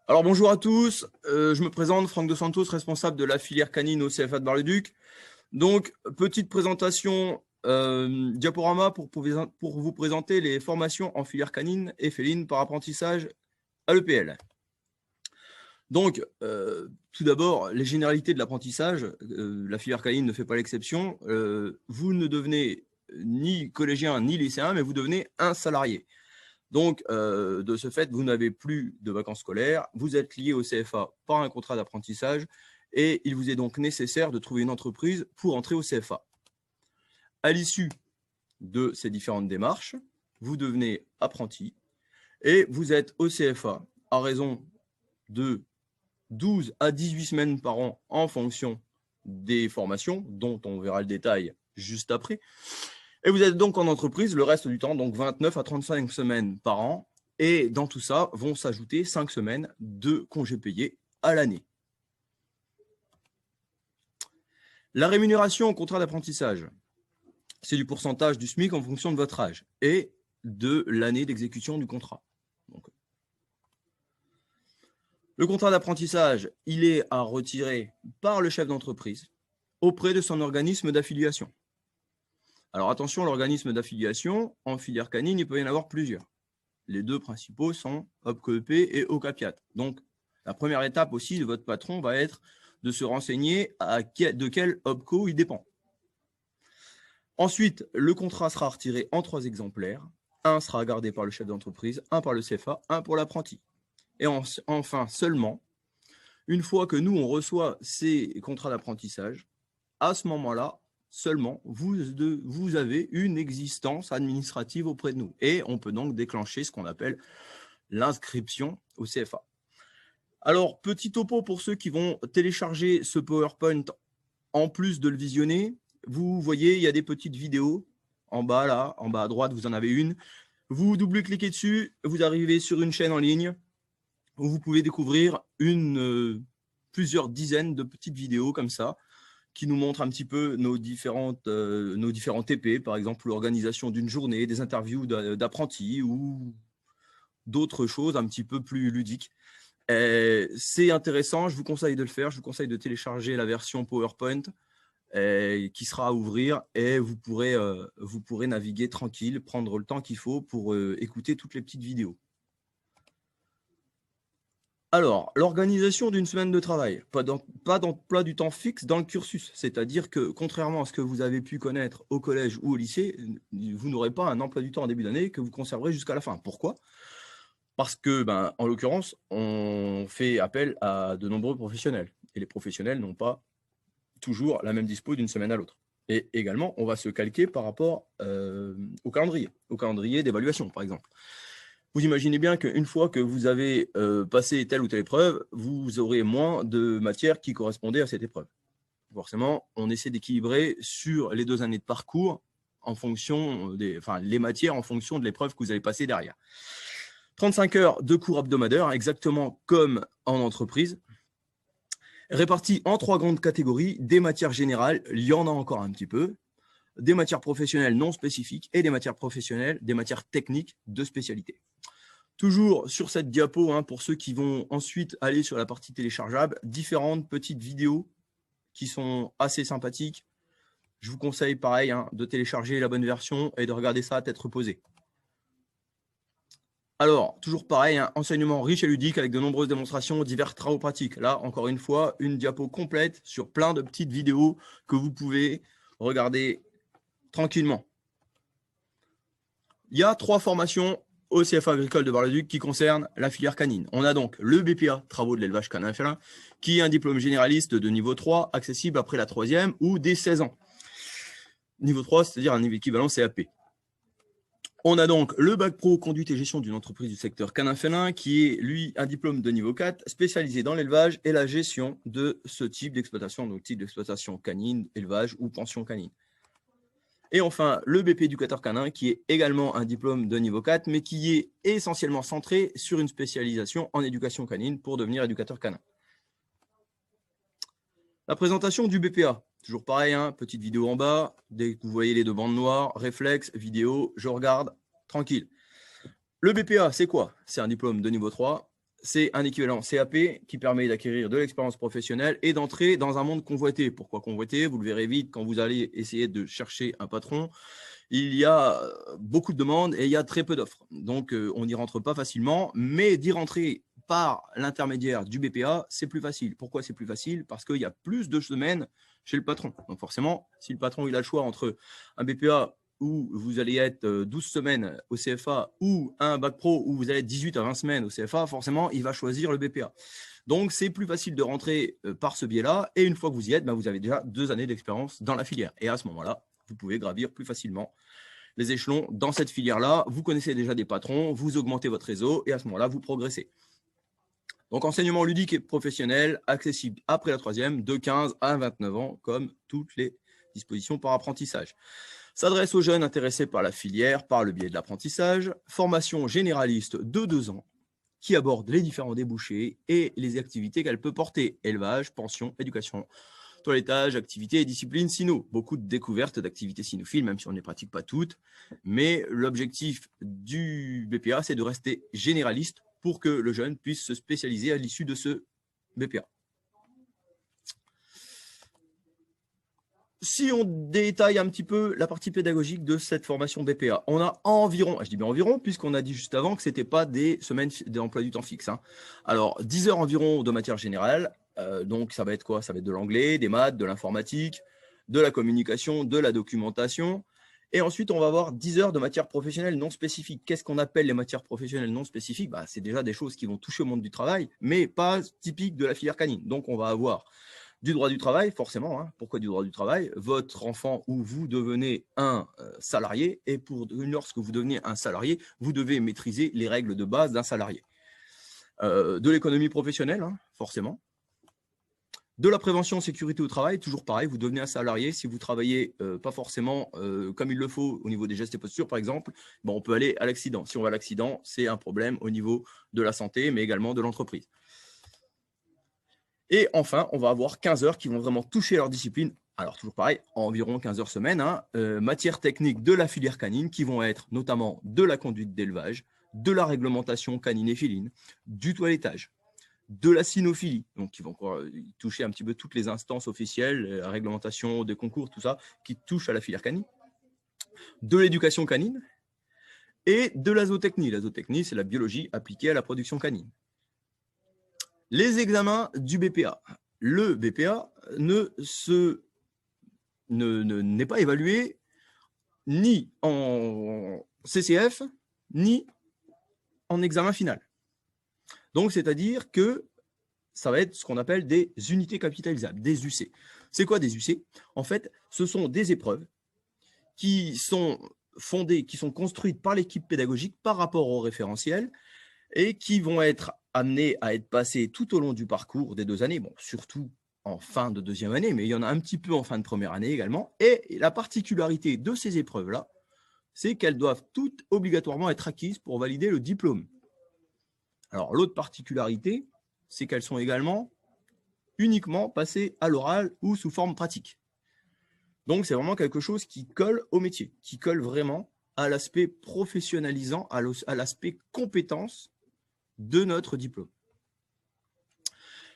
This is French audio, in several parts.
Alors bonjour à tous, je me présente Franck Dos Santos, responsable de la filière canine au CFA de Bar-le-Duc. Donc, petite présentation diaporama pour vous présenter les formations en filière canine et féline par apprentissage à l'EPL. Donc, tout d'abord, les généralités de l'apprentissage, la filière canine ne fait pas l'exception. Vous ne devenez ni collégien ni lycéen, mais vous devenez un salarié. Donc, de ce fait, vous n'avez plus de vacances scolaires, vous êtes lié au CFA par un contrat d'apprentissage et il vous est donc nécessaire de trouver une entreprise pour entrer au CFA. À l'issue de ces différentes démarches, vous devenez apprenti et vous êtes au CFA à raison de 12 à 18 semaines par an en fonction des formations, dont on verra le détail juste après. Et vous êtes donc en entreprise le reste du temps, donc 29 à 35 semaines par an. Et dans tout ça, vont s'ajouter 5 semaines de congés payés à l'année. La rémunération au contrat d'apprentissage, c'est du pourcentage du SMIC en fonction de votre âge et de l'année d'exécution du contrat. Donc, le contrat d'apprentissage, il est à retirer par le chef d'entreprise auprès de son organisme d'affiliation. Alors attention, l'organisme d'affiliation, en filière canine, il peut y en avoir plusieurs. Les deux principaux sont OPCO-EP et OCAPIAT. Donc, la première étape aussi de votre patron va être de se renseigner de quel OPCO il dépend. Ensuite, le contrat sera retiré en 3 exemplaires. Un sera gardé par le chef d'entreprise, un par le CFA, un pour l'apprenti. Et enfin, seulement, une fois que nous, on reçoit ces contrats d'apprentissage, à ce moment-là, seulement, vous avez une existence administrative auprès de nous. Et on peut donc déclencher ce qu'on appelle l'inscription au CFA. Alors, petit topo pour ceux qui vont télécharger ce PowerPoint en plus de le visionner. Vous voyez, il y a des petites vidéos en bas, là, en bas à droite, vous en avez une. Vous double-cliquez dessus, vous arrivez sur une chaîne en ligne où vous pouvez découvrir plusieurs dizaines de petites vidéos comme ça, qui nous montre un petit peu nos différents TP, par exemple l'organisation d'une journée, des interviews d'apprentis ou d'autres choses un petit peu plus ludiques. C'est intéressant, je vous conseille de le faire, je vous conseille de télécharger la version PowerPoint qui sera à ouvrir et vous pourrez naviguer tranquille, prendre le temps qu'il faut pour écouter toutes les petites vidéos. Alors, l'organisation d'une semaine de travail, pas d'emploi du temps fixe dans le cursus, c'est-à-dire que contrairement à ce que vous avez pu connaître au collège ou au lycée, vous n'aurez pas un emploi du temps en début d'année que vous conserverez jusqu'à la fin. Pourquoi? Parce que, en l'occurrence, on fait appel à de nombreux professionnels et les professionnels n'ont pas toujours la même dispo d'une semaine à l'autre. Et également, on va se calquer par rapport au calendrier d'évaluation, par exemple. Vous imaginez bien qu'une fois que vous avez passé telle ou telle épreuve, vous aurez moins de matières qui correspondaient à cette épreuve. Forcément, on essaie d'équilibrer sur les 2 années de parcours en fonction les matières en fonction de l'épreuve que vous avez passée derrière. 35 heures de cours hebdomadaires, exactement comme en entreprise, répartis en 3 grandes catégories, des matières générales, il y en a encore un petit peu, des matières professionnelles non spécifiques et des matières professionnelles, des matières techniques de spécialité. Toujours sur cette diapo, pour ceux qui vont ensuite aller sur la partie téléchargeable, différentes petites vidéos qui sont assez sympathiques. Je vous conseille, pareil, de télécharger la bonne version et de regarder ça à tête reposée. Alors, toujours pareil, enseignement riche et ludique avec de nombreuses démonstrations, divers travaux pratiques. Là, encore une fois, une diapo complète sur plein de petites vidéos que vous pouvez regarder tranquillement. Il y a 3 formations au CFA agricole de Bar-le-Duc qui concernent la filière canine. On a donc le BPA, travaux de l'élevage canin félin, qui est un diplôme généraliste de niveau 3, accessible après la 3e ou dès 16 ans. Niveau 3, c'est-à-dire un niveau équivalent CAP. On a donc le bac pro conduite et gestion d'une entreprise du secteur canin félin, qui est, lui, un diplôme de niveau 4, spécialisé dans l'élevage et la gestion de ce type d'exploitation, donc type d'exploitation canine, élevage ou pension canine. Et enfin, le BP éducateur canin, qui est également un diplôme de niveau 4, mais qui est essentiellement centré sur une spécialisation en éducation canine pour devenir éducateur canin. La présentation du BPA, toujours pareil, petite vidéo en bas, dès que vous voyez les 2 bandes noires, réflexe, vidéo, je regarde, tranquille. Le BPA, c'est quoi? C'est un diplôme de niveau 3, c'est un équivalent CAP qui permet d'acquérir de l'expérience professionnelle et d'entrer dans un monde convoité. Pourquoi convoité? Vous le verrez vite quand vous allez essayer de chercher un patron. Il y a beaucoup de demandes et il y a très peu d'offres. Donc, on n'y rentre pas facilement, mais d'y rentrer par l'intermédiaire du BPA, c'est plus facile. Pourquoi c'est plus facile? Parce qu'il y a plus de semaines chez le patron. Donc, forcément, si le patron il a le choix entre un BPA où vous allez être 12 semaines au CFA ou un bac pro où vous allez être 18 à 20 semaines au CFA, forcément, il va choisir le BPA. Donc, c'est plus facile de rentrer par ce biais-là. Et une fois que vous y êtes, vous avez déjà 2 années d'expérience dans la filière. Et à ce moment-là, vous pouvez gravir plus facilement les échelons dans cette filière-là. Vous connaissez déjà des patrons, vous augmentez votre réseau et à ce moment-là, vous progressez. Donc, enseignement ludique et professionnel, accessible après la troisième, de 15 à 29 ans, comme toutes les dispositions par apprentissage. S'adresse aux jeunes intéressés par la filière par le biais de l'apprentissage. Formation généraliste de 2 ans qui aborde les différents débouchés et les activités qu'elle peut porter. Élevage, pension, éducation, toilettage, activités et disciplines sino. Beaucoup de découvertes d'activités sinophiles, même si on ne les pratique pas toutes. Mais l'objectif du BPA, c'est de rester généraliste pour que le jeune puisse se spécialiser à l'issue de ce BPA. Si on détaille un petit peu la partie pédagogique de cette formation BPA, on a environ, je dis bien environ, puisqu'on a dit juste avant que ce n'était pas des semaines d'emploi du temps fixe. Alors, 10 heures environ de matière générale. Donc, ça va être quoi? Ça va être de l'anglais, des maths, de l'informatique, de la communication, de la documentation. Et ensuite, on va avoir 10 heures de matière professionnelle non spécifique. Qu'est-ce qu'on appelle les matières professionnelles non spécifiques? C'est déjà des choses qui vont toucher au monde du travail, mais pas typiques de la filière canine. Donc, on va avoir du droit du travail, forcément. Pourquoi du droit du travail? Votre enfant ou vous devenez un salarié, et lorsque vous devenez un salarié, vous devez maîtriser les règles de base d'un salarié. De l'économie professionnelle, forcément. De la prévention sécurité au travail, toujours pareil, vous devenez un salarié. Si vous travaillez pas forcément comme il le faut au niveau des gestes et postures, par exemple, on peut aller à l'accident. Si on va à l'accident, c'est un problème au niveau de la santé, mais également de l'entreprise. Et enfin, on va avoir 15 heures qui vont vraiment toucher leur discipline. Alors, toujours pareil, environ 15 heures semaine, matières techniques de la filière canine qui vont être notamment de la conduite d'élevage, de la réglementation canine et féline, du toilettage, de la cynophilie, donc qui vont toucher un petit peu toutes les instances officielles, la réglementation des concours, tout ça, qui touche à la filière canine, de l'éducation canine et de la zootechnie. La zootechnie, c'est la biologie appliquée à la production canine. Les examens du BPA. Le BPA n'est pas évalué ni en CCF, ni en examen final. Donc, c'est-à-dire que ça va être ce qu'on appelle des unités capitalisables, des UC. C'est quoi des UC? En fait, ce sont des épreuves qui sont fondées, qui sont construites par l'équipe pédagogique par rapport au référentiel et qui vont être amenés à être passés tout au long du parcours des 2 années, surtout en fin de deuxième année, mais il y en a un petit peu en fin de première année également. Et la particularité de ces épreuves-là, c'est qu'elles doivent toutes obligatoirement être acquises pour valider le diplôme. Alors, l'autre particularité, c'est qu'elles sont également uniquement passées à l'oral ou sous forme pratique. Donc, c'est vraiment quelque chose qui colle au métier, qui colle vraiment à l'aspect professionnalisant, à l'aspect compétence de notre diplôme.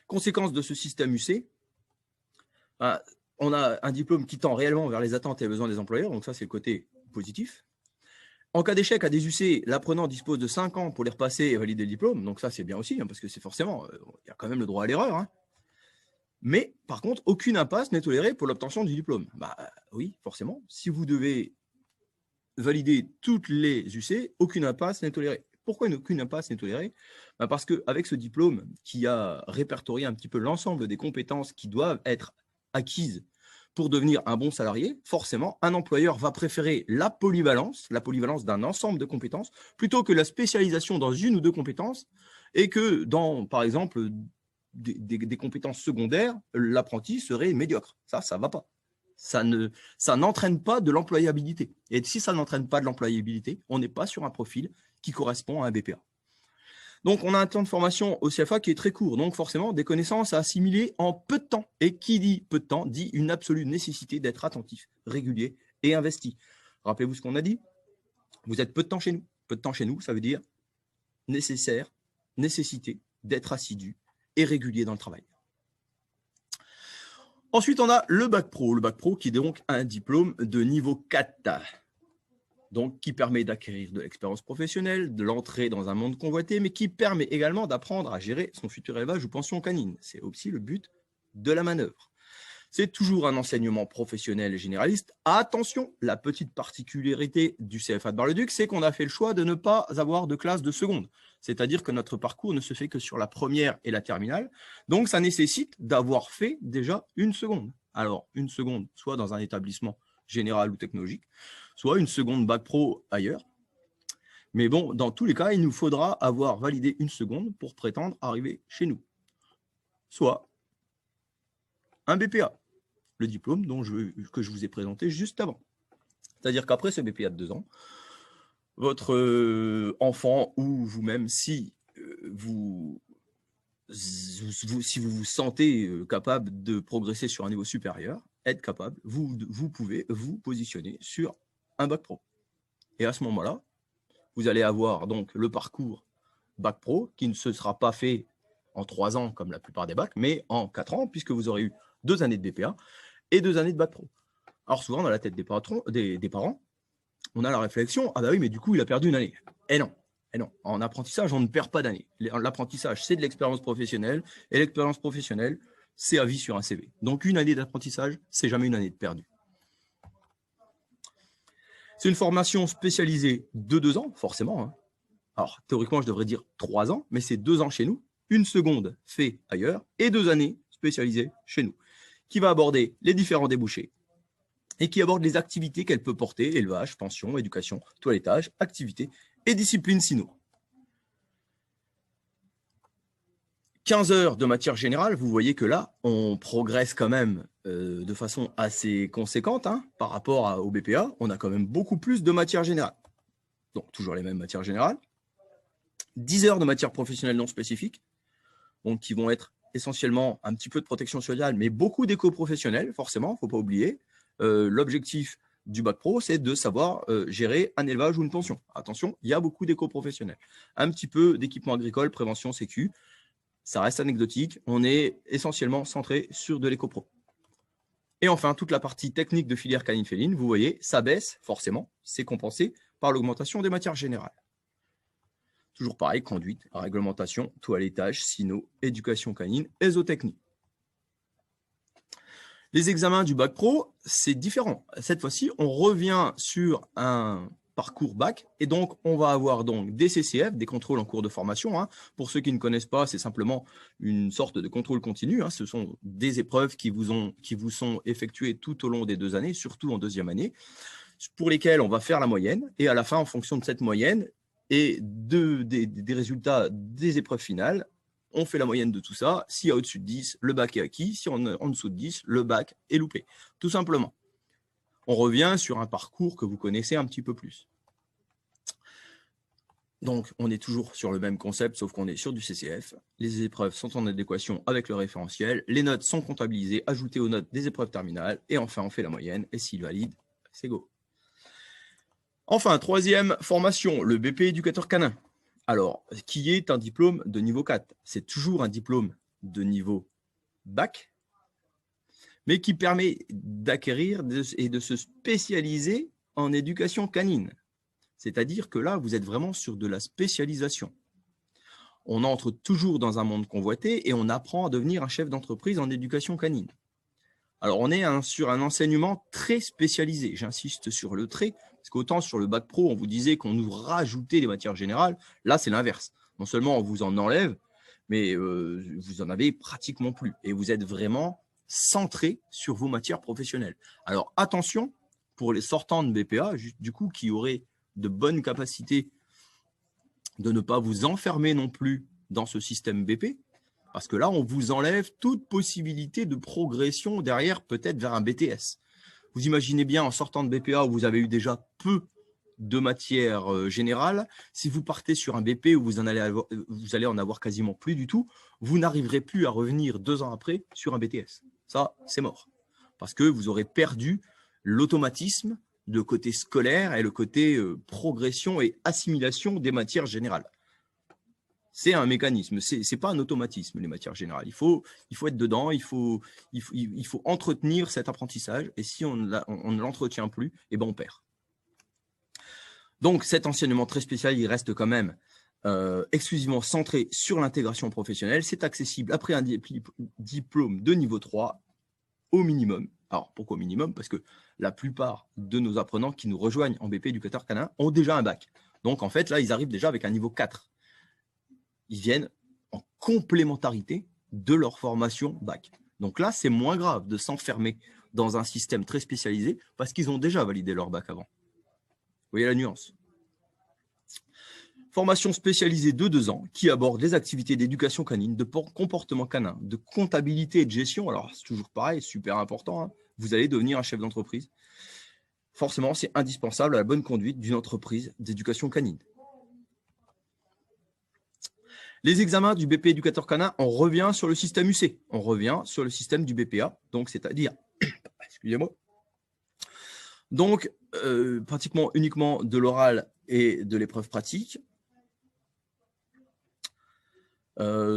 Conséquence de ce système UC, on a un diplôme qui tend réellement vers les attentes et les besoins des employeurs, donc ça c'est le côté positif. En cas d'échec à des UC, l'apprenant dispose de 5 ans pour les repasser et valider le diplôme, donc ça c'est bien aussi, parce que c'est forcément, il y a quand même le droit à l'erreur. Mais par contre, aucune impasse n'est tolérée pour l'obtention du diplôme. Oui, forcément, si vous devez valider toutes les UC, aucune impasse n'est tolérée. Pourquoi aucune impasse n'est tolérée? Parce qu'avec ce diplôme qui a répertorié un petit peu l'ensemble des compétences qui doivent être acquises pour devenir un bon salarié, forcément, un employeur va préférer la polyvalence d'un ensemble de compétences, plutôt que la spécialisation dans une ou deux compétences, et que dans, par exemple, des compétences secondaires, l'apprenti serait médiocre. Ça ne va pas. Ça n'entraîne pas de l'employabilité. Et si ça n'entraîne pas de l'employabilité, on n'est pas sur un profil qui correspond à un BPA. Donc, on a un temps de formation au CFA qui est très court. Donc, forcément, des connaissances à assimiler en peu de temps. Et qui dit peu de temps, dit une absolue nécessité d'être attentif, régulier et investi. Rappelez-vous ce qu'on a dit. Vous êtes peu de temps chez nous. Peu de temps chez nous, ça veut dire nécessaire, nécessité d'être assidu et régulier dans le travail. Ensuite, on a le bac pro. Le bac pro qui est donc un diplôme de niveau 4, donc qui permet d'acquérir de l'expérience professionnelle, de l'entrée dans un monde convoité, mais qui permet également d'apprendre à gérer son futur élevage ou pension canine. C'est aussi le but de la manœuvre. C'est toujours un enseignement professionnel et généraliste. Attention, la petite particularité du CFA de Bar-le-Duc, c'est qu'on a fait le choix de ne pas avoir de classe de seconde. C'est-à-dire que notre parcours ne se fait que sur la première et la terminale. Donc, ça nécessite d'avoir fait déjà une seconde. Alors, une seconde, soit dans un établissement général ou technologique, soit une seconde bac pro ailleurs. Mais bon, dans tous les cas, il nous faudra avoir validé une seconde pour prétendre arriver chez nous. Soit un BPA, le diplôme que je vous ai présenté juste avant. C'est-à-dire qu'après ce BPA de 2 ans, votre enfant ou vous-même, si vous vous sentez capable de progresser sur un niveau supérieur, être capable, vous pouvez vous positionner sur un bac pro. Et à ce moment-là, vous allez avoir donc le parcours bac pro qui ne se sera pas fait en 3 ans comme la plupart des bacs, mais en 4 ans, puisque vous aurez eu 2 années de BPA et 2 années de bac pro. Alors souvent, dans la tête des parents, on a la réflexion, ah bah oui, mais du coup, il a perdu une année. Et non. En apprentissage, on ne perd pas d'année. L'apprentissage, c'est de l'expérience professionnelle, et l'expérience professionnelle, c'est à vie sur un CV. Donc, une année d'apprentissage, c'est jamais une année de perdu. C'est une formation spécialisée de 2 ans, forcément. Alors, théoriquement, je devrais dire 3 ans, mais c'est 2 ans chez nous, une seconde fait ailleurs, et 2 années spécialisées chez nous, qui va aborder les différents débouchés, et qui aborde les activités qu'elle peut porter, élevage, pension, éducation, toilettage, activités et disciplines sino. 15 heures de matière générale, vous voyez que là, on progresse quand même de façon assez conséquente par rapport au BPA. On a quand même beaucoup plus de matière générale. Donc, toujours les mêmes matières générales. 10 heures de matière professionnelle non spécifique, donc qui vont être essentiellement un petit peu de protection sociale, mais beaucoup d'éco-professionnels, forcément, il ne faut pas oublier. L'objectif du bac pro, c'est de savoir gérer un élevage ou une pension. Attention, il y a beaucoup d'éco-professionnels. Un petit peu d'équipement agricole, prévention, sécu. Ça reste anecdotique. On est essentiellement centré sur de l'éco-pro. Et enfin, toute la partie technique de filière canine-féline, vous voyez, ça baisse, forcément. C'est compensé par l'augmentation des matières générales. Toujours pareil, conduite, réglementation, toilettage, cyno, éducation canine, ésotechnie. Les examens du bac pro, c'est différent. Cette fois-ci, on revient sur un parcours bac et donc on va avoir donc des CCF, des contrôles en cours de formation. Pour ceux qui ne connaissent pas, c'est simplement une sorte de contrôle continu. Ce sont des épreuves qui vous sont effectuées tout au long des 2 années, surtout en 2e année, pour lesquelles on va faire la moyenne et à la fin, en fonction de cette moyenne et des résultats des épreuves finales, on fait la moyenne de tout ça. S'il y a au-dessus de 10, le bac est acquis. Si on est en dessous de 10, le bac est loupé. Tout simplement. On revient sur un parcours que vous connaissez un petit peu plus. Donc, on est toujours sur le même concept, sauf qu'on est sur du CCF. Les épreuves sont en adéquation avec le référentiel. Les notes sont comptabilisées, ajoutées aux notes des épreuves terminales. Et enfin, on fait la moyenne. Et s'il valide, c'est go. Enfin, 3e formation, le BP éducateur canin. Alors, qui est un diplôme de niveau 4? C'est toujours un diplôme de niveau bac, mais qui permet d'acquérir et de se spécialiser en éducation canine. C'est-à-dire que là, vous êtes vraiment sur de la spécialisation. On entre toujours dans un monde convoité et on apprend à devenir un chef d'entreprise en éducation canine. Alors, on est sur un enseignement très spécialisé. J'insiste sur le trait, parce qu'autant sur le bac pro, on vous disait qu'on nous rajoutait les matières générales. Là, c'est l'inverse. Non seulement on vous en enlève, mais vous en avez pratiquement plus. Et vous êtes vraiment centré sur vos matières professionnelles. Alors, attention, pour les sortants de BPA, du coup, qui auraient de bonnes capacités de ne pas vous enfermer non plus dans ce système BP, parce que là, on vous enlève toute possibilité de progression derrière, peut-être vers un BTS. Vous imaginez bien, en sortant de BPA, où vous avez eu déjà peu de matière générale, si vous partez sur un BP où vous allez en avoir quasiment plus du tout, vous n'arriverez plus à revenir 2 ans après sur un BTS. Ça, c'est mort. Parce que vous aurez perdu l'automatisme de côté scolaire et le côté progression et assimilation des matières générales. C'est un mécanisme, ce n'est pas un automatisme, les matières générales. Il faut être dedans, il faut entretenir cet apprentissage. Et si on ne l'entretient plus, eh ben on perd. Donc, cet enseignement très spécial, il reste quand même exclusivement centré sur l'intégration professionnelle. C'est accessible après un diplôme de niveau 3 au minimum. Alors, pourquoi au minimum? Parce que la plupart de nos apprenants qui nous rejoignent en BP éducateur canin ont déjà un bac. Donc, en fait, là, ils arrivent déjà avec un niveau 4. Ils viennent en complémentarité de leur formation bac. Donc là, c'est moins grave de s'enfermer dans un système très spécialisé parce qu'ils ont déjà validé leur bac avant. Vous voyez la nuance? Formation spécialisée de 2 ans qui aborde les activités d'éducation canine, de comportement canin, de comptabilité et de gestion. Alors, c'est toujours pareil, super important. Hein. Vous allez devenir un chef d'entreprise. Forcément, c'est indispensable à la bonne conduite d'une entreprise d'éducation canine. Les examens du BP éducateur canin, on revient sur le système UC. On revient sur le système du BPA, donc c'est-à-dire, excusez-moi, donc pratiquement uniquement de l'oral et de l'épreuve pratique.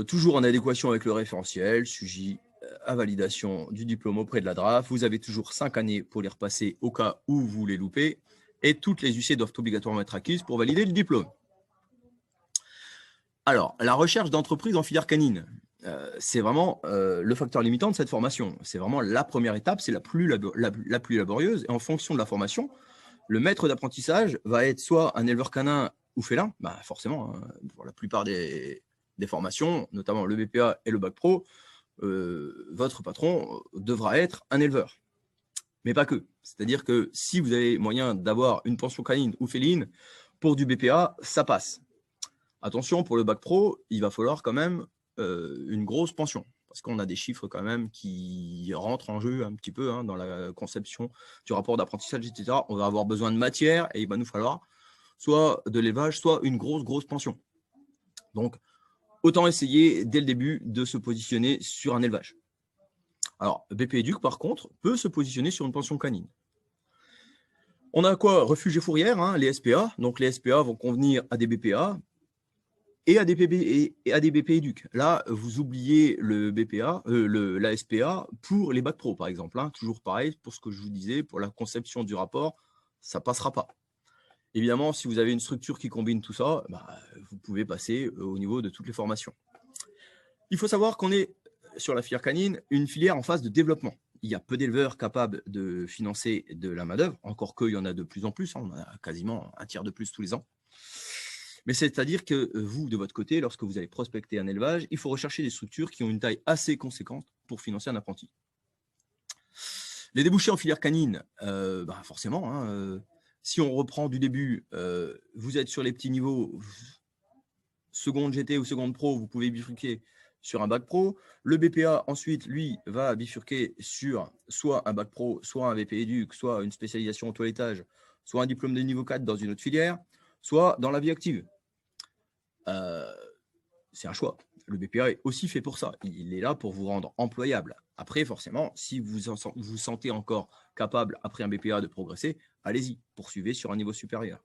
Toujours en adéquation avec le référentiel, sujet à validation du diplôme auprès de la DRAF. Vous avez toujours 5 années pour les repasser au cas où vous les loupez. Et toutes les UC doivent obligatoirement être acquises pour valider le diplôme. Alors, la recherche d'entreprise en filière canine, c'est vraiment le facteur limitant de cette formation. C'est vraiment la première étape, c'est la plus laborieuse. Et en fonction de la formation, le maître d'apprentissage va être soit un éleveur canin ou félin, bah forcément, hein, pour la plupart des formations, notamment le BPA et le Bac Pro, votre patron devra être un éleveur. Mais pas que. C'est-à-dire que si vous avez moyen d'avoir une pension canine ou féline, pour du BPA, ça passe. Attention, pour le Bac Pro, il va falloir quand même une grosse pension, parce qu'on a des chiffres quand même qui rentrent en jeu un petit peu hein, dans la conception du rapport d'apprentissage, etc. On va avoir besoin de matière et il va nous falloir soit de l'élevage, soit une grosse pension. Donc, autant essayer dès le début de se positionner sur un élevage. Alors, BP Éduc, par contre, peut se positionner sur une pension canine. On a quoi? Refuge et fourrière, hein, les SPA. Donc, les SPA vont convenir à des BPA et à des BP Éduc. Là, vous oubliez le BPA, la SPA pour les Bac Pro, par exemple. Hein. Toujours pareil, pour ce que je vous disais, pour la conception du rapport, ça ne passera pas. Évidemment, si vous avez une structure qui combine tout ça, bah, vous pouvez passer au niveau de toutes les formations. Il faut savoir qu'on est sur la filière canine, une filière en phase de développement. Il y a peu d'éleveurs capables de financer de la main-d'œuvre, encore qu'il y en a de plus en plus, hein, on a quasiment un tiers de plus tous les ans. Mais c'est-à-dire que vous, de votre côté, lorsque vous allez prospecter un élevage, il faut rechercher des structures qui ont une taille assez conséquente pour financer un apprenti. Les débouchés en filière canine, bah forcément, hein, si on reprend du début, vous êtes sur les petits niveaux, seconde GT ou seconde pro, vous pouvez bifurquer sur un bac pro. Le BPA, ensuite, lui, va bifurquer sur soit un bac pro, soit un BP éduc, soit une spécialisation au toilettage, soit un diplôme de niveau 4 dans une autre filière, soit dans la vie active. C'est un choix. Le BPA est aussi fait pour ça. Il est là pour vous rendre employable. Après, forcément, si vous vous sentez encore capable, après un BPA, de progresser, allez-y, poursuivez sur un niveau supérieur.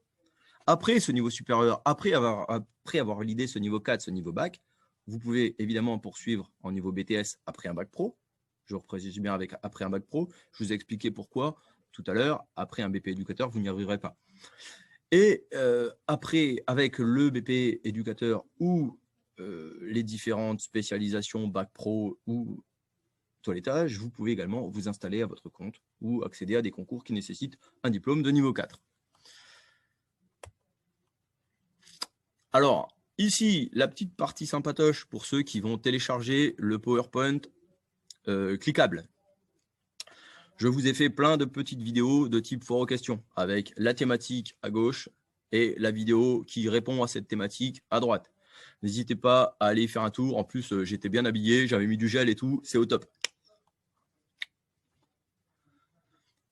Après ce niveau supérieur, après avoir validé ce niveau 4, ce niveau bac, vous pouvez évidemment poursuivre en niveau BTS après un bac pro. Je reprécise bien après un bac pro. Je vous ai expliqué pourquoi tout à l'heure. Après un BP éducateur, vous n'y arriverez pas. Et après, avec le BP éducateur ou les différentes spécialisations bac pro ou toilettage, vous pouvez également vous installer à votre compte ou accéder à des concours qui nécessitent un diplôme de niveau 4. Alors, ici, la petite partie sympatoche pour ceux qui vont télécharger le PowerPoint cliquable. Je vous ai fait plein de petites vidéos de type foire aux questions avec la thématique à gauche et la vidéo qui répond à cette thématique à droite. N'hésitez pas à aller faire un tour. En plus, j'étais bien habillé, j'avais mis du gel et tout, c'est au top.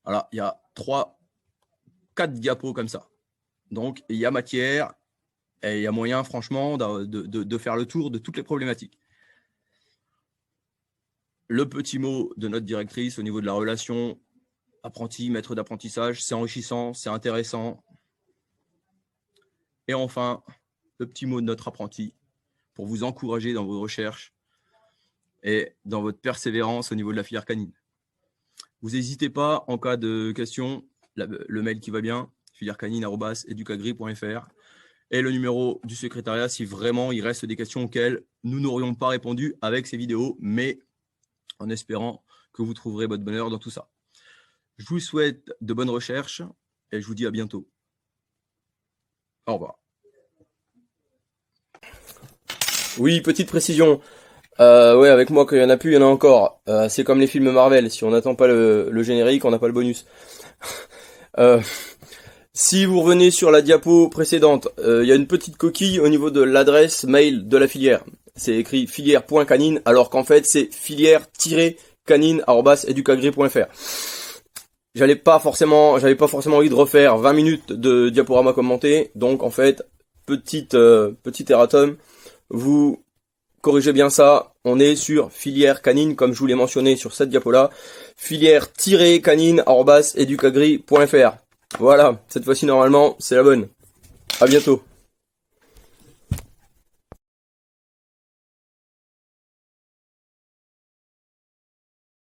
Voilà, il y a 4 diapos comme ça. Donc, il y a matière et il y a moyen, franchement, de faire le tour de toutes les problématiques. Le petit mot de notre directrice au niveau de la relation apprenti, maître d'apprentissage, c'est enrichissant, c'est intéressant. Et enfin, le petit mot de notre apprenti. pour vous encourager dans vos recherches et dans votre persévérance au niveau de la filière canine. Vous n'hésitez pas, en cas de question, le mail qui va bien, filièrecanine@educagri.fr, et le numéro du secrétariat si vraiment il reste des questions auxquelles nous n'aurions pas répondu avec ces vidéos, mais en espérant que vous trouverez votre bonheur dans tout ça. Je vous souhaite de bonnes recherches et je vous dis à bientôt. Au revoir. Oui, petite précision. Ouais, avec moi, qu'il y en a plus, il y en a encore. C'est comme les films Marvel. Si on n'attend pas le générique, on n'a pas le bonus. Si vous revenez sur la diapo précédente, il y a une petite coquille au niveau de l'adresse mail de la filière. C'est écrit filière.canine, alors qu'en fait, c'est filière-canine@educagri.fr. J'avais pas forcément envie de refaire 20 minutes de diaporama commenté, donc en fait, petit erratum, vous corrigez bien ça, on est sur filière canine, comme je vous l'ai mentionné sur cette diapo-là, filière-canine@educagri.fr. Voilà, cette fois-ci normalement, c'est la bonne. À bientôt.